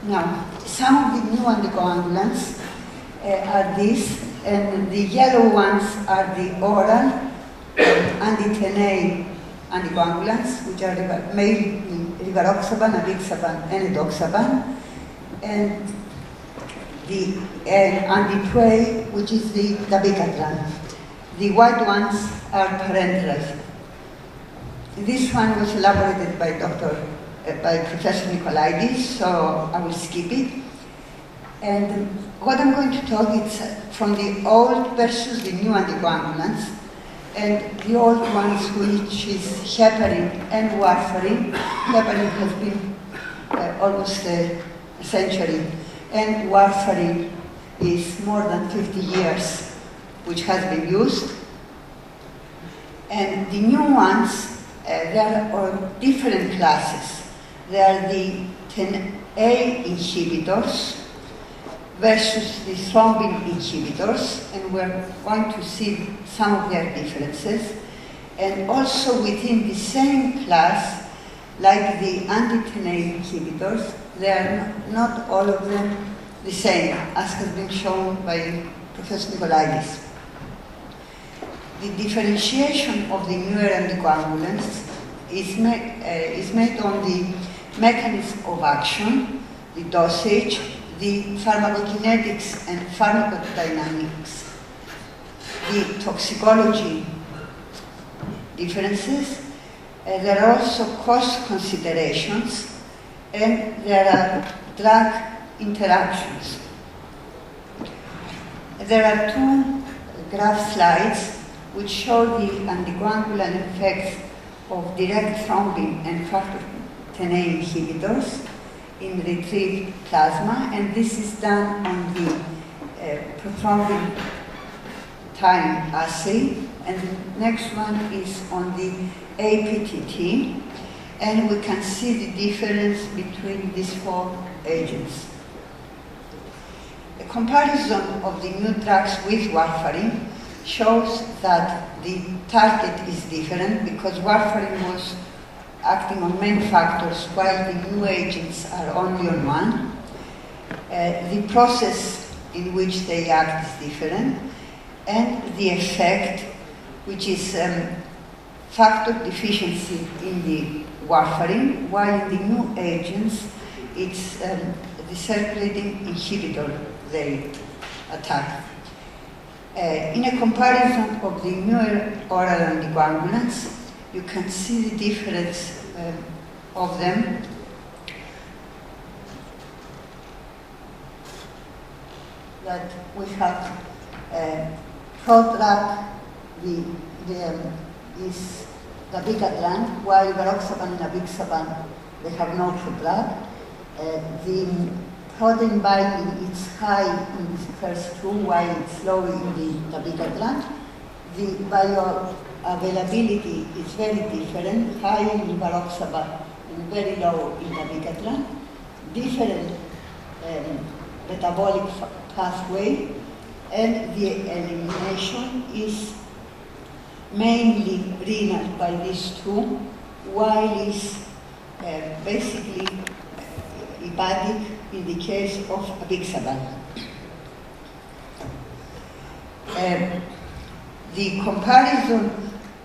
Now, some of the new anticoagulants are these, and the yellow ones are the oral anti-10A anticoagulants, which are mainly rivaroxaban, apixaban, and edoxaban, and the anti-2A, which is the dabigatran. The white ones are parenteral. This one was elaborated by Professor Nikolaidis, so I will skip it. And what I'm going to talk is from the old versus the new anticoagulants, and the old ones, which is heparin and warfarin. Heparin has been almost a century, and warfarin is more than 50 years, which has been used. And the new ones, there are different classes. There are the 10A inhibitors versus the thrombin inhibitors, and we're going to see some of their differences. And also within the same class, like the anti-10A inhibitors, they are not all of them the same, as has been shown by Professor Nikolaidis. The differentiation of the newer anticoagulants is made on the mechanism of action, the dosage, the pharmacokinetics and pharmacodynamics, the toxicology differences. There are also cost considerations, and there are drug interactions. There are two graph slides which show the anticoagulant effects of direct thrombin and factor Xa inhibitors in retrieved plasma, and this is done on the prothrombin time assay, and the next one is on the APTT, and we can see the difference between these four agents. A comparison of the new drugs with warfarin shows that the target is different, because warfarin was acting on many factors while the new agents are only on one. The process in which they act is different, and the effect, which is factor deficiency in the warfarin, while in the new agents it's the circulating inhibitor they attack. In a comparison of the newer oral anticoagulants, you can see the difference of them. That we have prodrug is dabigatran, while rivaroxaban and apixaban, they have no prodrug. The protein binding is high in the first two, while it's low in the dabigatran. The bioavailability is very different, high in rivaroxaban and very low in dabigatran. Different metabolic pathway, and the elimination is mainly renal by these two, while it's basically hepatic in the case of apixaban. The comparison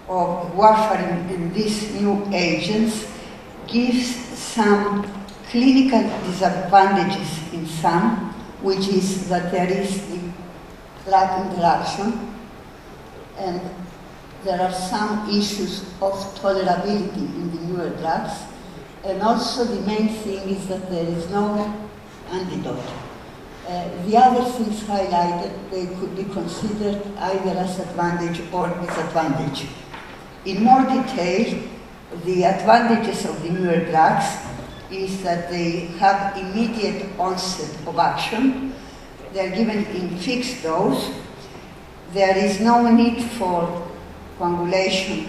of warfarin and these new agents gives some clinical disadvantages in some, which is that there is the drug interaction, and there are some issues of tolerability in the newer drugs, and also the main thing is that there is no antidote. The other things highlighted, they could be considered either as advantage or disadvantage. In more detail, the advantages of the newer drugs is that they have immediate onset of action. They're given in fixed dose. There is no need for coagulation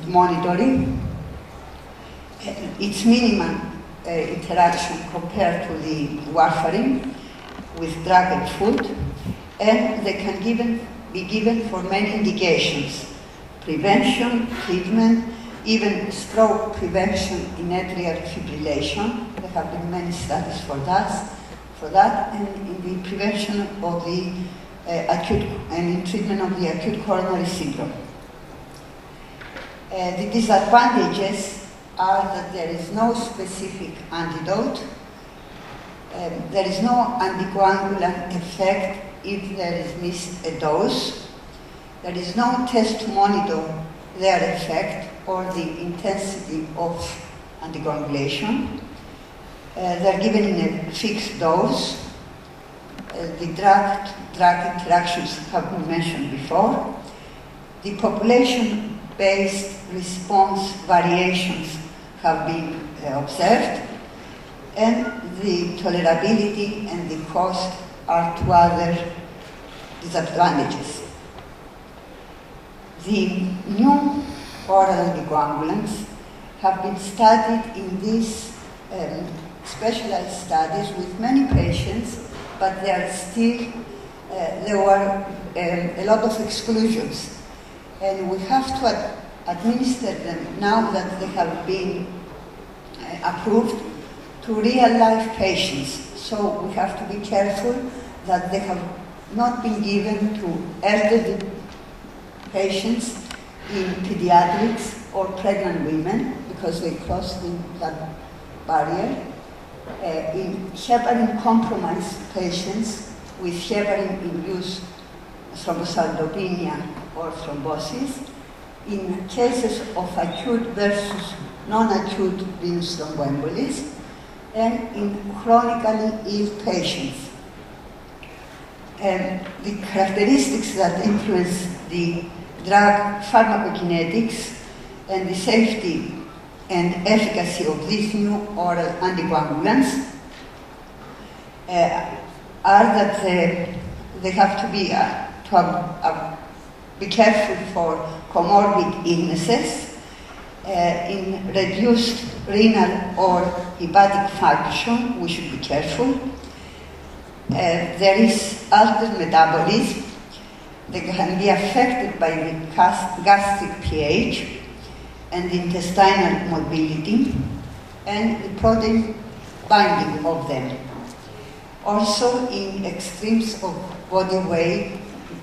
monitoring. It's minimal interaction compared to the warfarin with drug and food, and they can be given for many indications: prevention, treatment, even stroke prevention in atrial fibrillation. There have been many studies for that, and in the prevention of the acute and in treatment of the acute coronary syndrome. The disadvantages are that there is no specific antidote. There is no anticoagulant effect if there is missed a dose. There is no test to monitor their effect or the intensity of anticoagulation. They're given in a fixed dose. The drug interactions have been mentioned before. The population-based response variations have been observed, and the tolerability and the cost are two other disadvantages. The new oral anticoagulants have been studied in these specialized studies with many patients, but there were a lot of exclusions. And we have to administer them now that they have been approved to real-life patients. So we have to be careful that they have not been given to elderly patients in pediatrics or pregnant women because they cross the blood barrier. In heparin-compromised patients with heparin-induced thrombocytopenia or thrombosis, in cases of acute versus non-acute venous thromboembolism, and in chronically ill patients. The characteristics that influence the drug pharmacokinetics and the safety and efficacy of these new oral anticoagulants are that they have to be careful for comorbid illnesses, in reduced renal or hepatic function, we should be careful. There is altered metabolism. They can be affected by the gastric pH and intestinal mobility and the protein binding of them. Also, in extremes of body weight,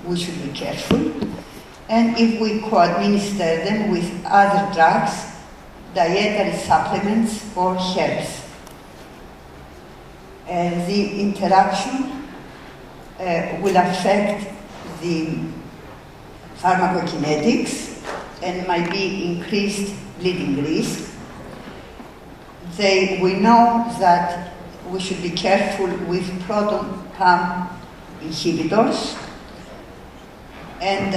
we should be careful. And if we co-administer them with other drugs, dietary supplements, or herbs. The interaction will affect the pharmacokinetics and might be increased bleeding risk. We know that we should be careful with proton pump inhibitors, and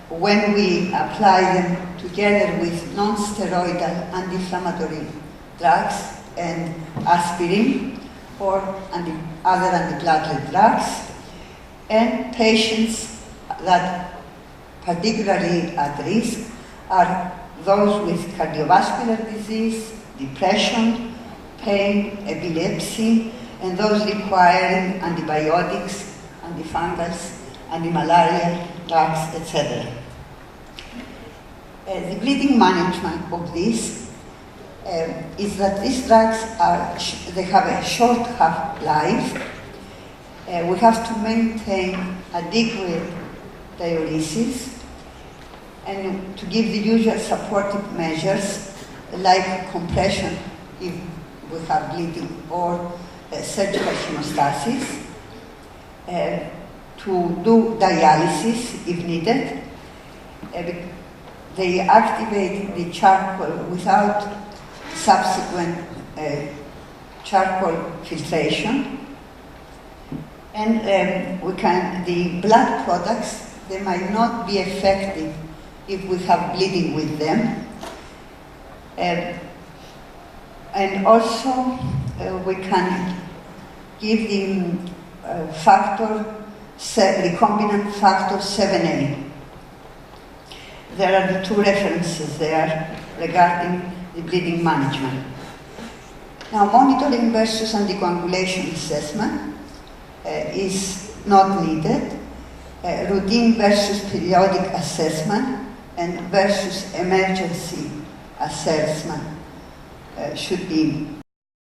when we apply them together with non-steroidal anti-inflammatory drugs and aspirin or other antiplatelet drugs, and patients that particularly at risk are those with cardiovascular disease, depression, pain, epilepsy, and those requiring antibiotics, antifungals, anti-malarial drugs, etc. The bleeding management of this is that these drugs they have a short half-life. We have to maintain adequate diuresis and to give the usual supportive measures like compression if we have bleeding or surgical hemostasis, to do dialysis if needed. They activate the charcoal without subsequent charcoal filtration. And the blood products, they might not be effective if we have bleeding with them. And also, we can give the recombinant factor 7A. There are the two references there regarding the bleeding management. Now, monitoring versus anticoagulation assessment is not needed. Routine versus periodic assessment and versus emergency assessment should be